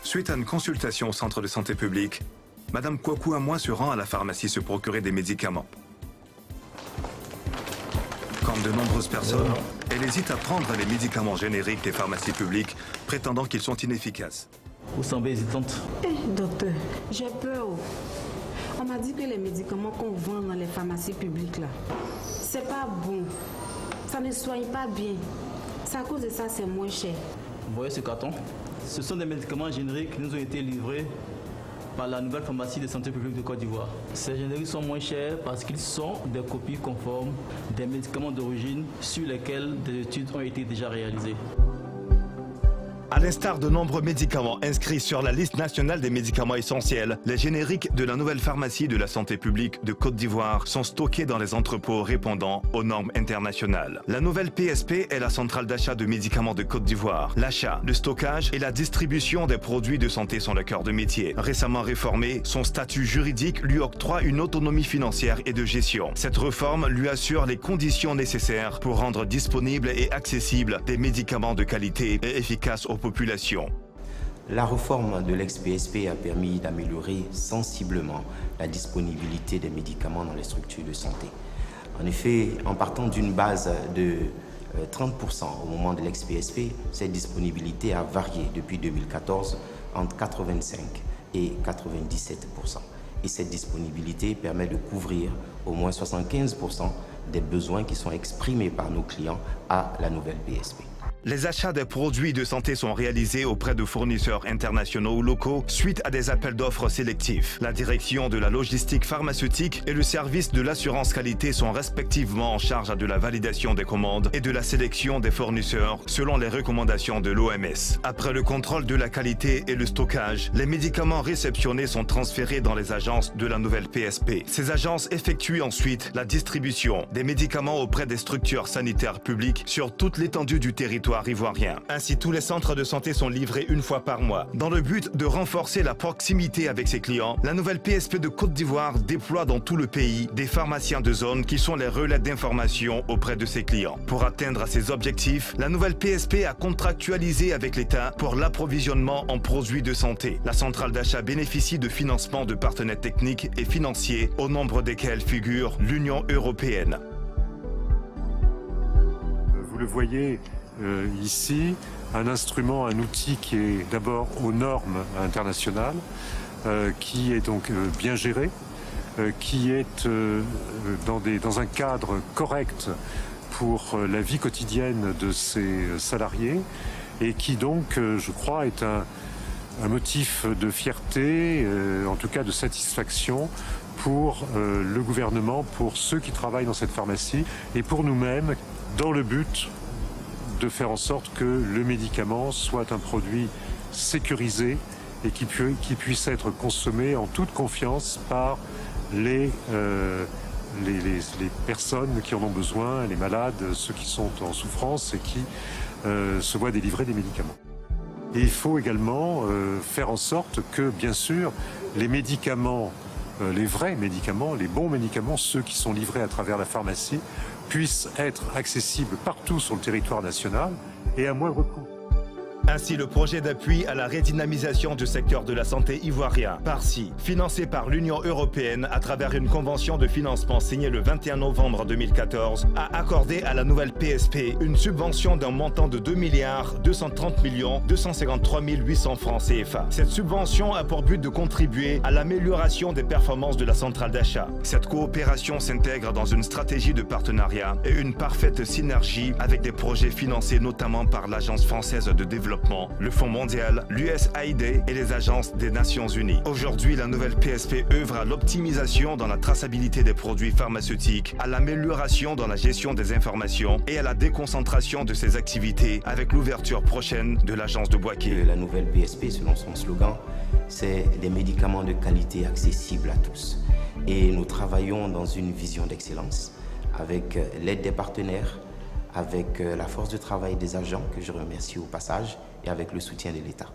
Suite à une consultation au centre de santé publique, Madame Kwaku Amwa se rend à la pharmacie se procurer des médicaments. Comme de nombreuses personnes, elle hésite à prendre les médicaments génériques des pharmacies publiques, prétendant qu'ils sont inefficaces. Vous semblez hésitante. Docteur, j'ai peur. On m'a dit que les médicaments qu'on vend dans les pharmacies publiques, là, c'est pas bon. Ça ne soigne pas bien. C'est à cause de ça, c'est moins cher. Vous voyez ce carton? Ce sont des médicaments génériques qui nous ont été livrés par la nouvelle pharmacie de santé publique de Côte d'Ivoire. Ces génériques sont moins chers parce qu'ils sont des copies conformes des médicaments d'origine sur lesquels des études ont été déjà réalisées. À l'instar de nombreux médicaments inscrits sur la liste nationale des médicaments essentiels, les génériques de la nouvelle pharmacie de la santé publique de Côte d'Ivoire sont stockés dans les entrepôts répondant aux normes internationales. La nouvelle PSP est la centrale d'achat de médicaments de Côte d'Ivoire. L'achat, le stockage et la distribution des produits de santé sont le cœur de métier. Récemment réformé, son statut juridique lui octroie une autonomie financière et de gestion. Cette réforme lui assure les conditions nécessaires pour rendre disponibles et accessibles des médicaments de qualité et efficaces aux populations. La réforme de l'ex-PSP a permis d'améliorer sensiblement la disponibilité des médicaments dans les structures de santé. En effet, en partant d'une base de 30% au moment de l'ex-PSP, cette disponibilité a varié depuis 2014 entre 85 et 97%. Et cette disponibilité permet de couvrir au moins 75% des besoins qui sont exprimés par nos clients à la nouvelle PSP. Les achats des produits de santé sont réalisés auprès de fournisseurs internationaux ou locaux suite à des appels d'offres sélectifs. La direction de la logistique pharmaceutique et le service de l'assurance qualité sont respectivement en charge de la validation des commandes et de la sélection des fournisseurs selon les recommandations de l'OMS. Après le contrôle de la qualité et le stockage, les médicaments réceptionnés sont transférés dans les agences de la nouvelle PSP. Ces agences effectuent ensuite la distribution des médicaments auprès des structures sanitaires publiques sur toute l'étendue du territoire ivoirien. Ainsi, tous les centres de santé sont livrés une fois par mois. Dans le but de renforcer la proximité avec ses clients, la nouvelle PSP de Côte d'Ivoire déploie dans tout le pays des pharmaciens de zone qui sont les relais d'information auprès de ses clients. Pour atteindre ces objectifs, la nouvelle PSP a contractualisé avec l'État pour l'approvisionnement en produits de santé. La centrale d'achat bénéficie de financements de partenaires techniques et financiers, au nombre desquels figure l'Union européenne. Vous le voyez ici, un instrument, un outil qui est d'abord aux normes internationales, qui est donc bien géré, qui est dans un cadre correct pour la vie quotidienne de ses salariés et qui donc, je crois, est un motif de fierté, en tout cas de satisfaction pour le gouvernement, pour ceux qui travaillent dans cette pharmacie et pour nous-mêmes, dans le but de faire en sorte que le médicament soit un produit sécurisé et qui puisse être consommé en toute confiance par les personnes qui en ont besoin, les malades, ceux qui sont en souffrance et qui se voient délivrer des médicaments. Et il faut également faire en sorte que, bien sûr, les médicaments, les vrais médicaments, les bons médicaments, ceux qui sont livrés à travers la pharmacie, puissent être accessibles partout sur le territoire national et à moindre coût. Ainsi, le projet d'appui à la redynamisation du secteur de la santé ivoirien, PARSI, financé par l'Union européenne à travers une convention de financement signée le 21 novembre 2014, a accordé à la nouvelle PSP une subvention d'un montant de 2 230 253 800 francs CFA. Cette subvention a pour but de contribuer à l'amélioration des performances de la centrale d'achat. Cette coopération s'intègre dans une stratégie de partenariat et une parfaite synergie avec des projets financés notamment par l'Agence française de développement, le Fonds mondial, l'USAID et les agences des Nations Unies. Aujourd'hui, la nouvelle PSP œuvre à l'optimisation dans la traçabilité des produits pharmaceutiques, à l'amélioration dans la gestion des informations et à la déconcentration de ses activités avec l'ouverture prochaine de l'agence de Bouaké. La nouvelle PSP, selon son slogan, c'est des médicaments de qualité accessibles à tous. Et nous travaillons dans une vision d'excellence avec l'aide des partenaires, avec la force de travail des agents, que je remercie au passage, et avec le soutien de l'État.